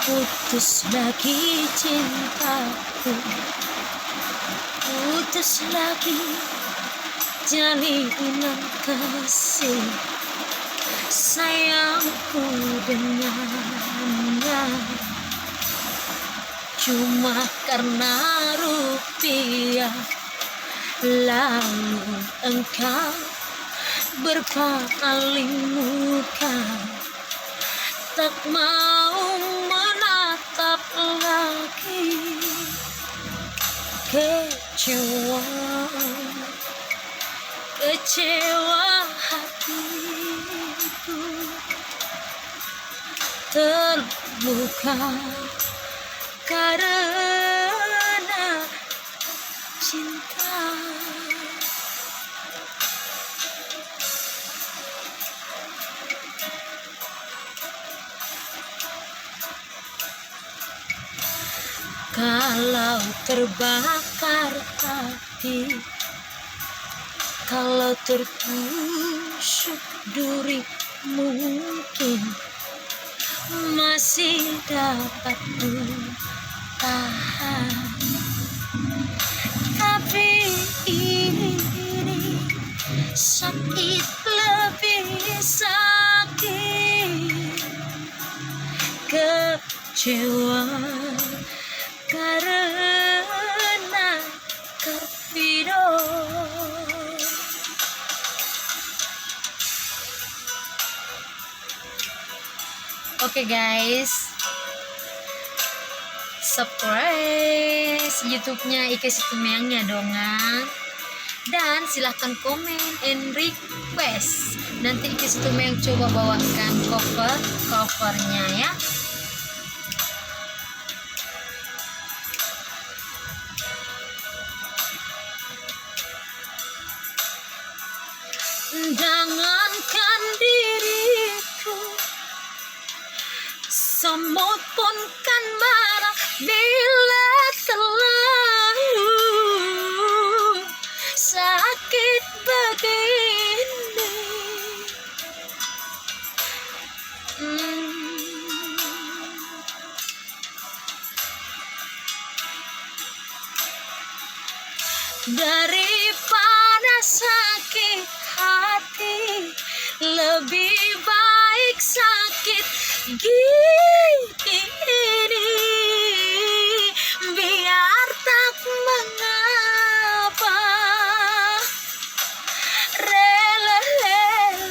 Putus lagi cintaku, putus lagi jalinan kasih sayangku dengannya. Cuma karena rupiah, lalu engkau berpaling muka, tak mau menatap lagi. Kecewa, kecewa hatiku, terluka karena cinta. Kalau terbakar hati, kalau tertusuk duri, mungkin masih dapat tahan. Tapi ini sakit, lebih sakit. Kecewa karena Karvido. Oke guys, surprise YouTube-nya Ike Situmeangnya dongan. Dan silahkan komen and request. Nanti Ike Situmeang coba bawakan covernya ya. Jangankan diriku, semut pun kan marah bila terlalu sakit begini. Daripada sakit hati, lebih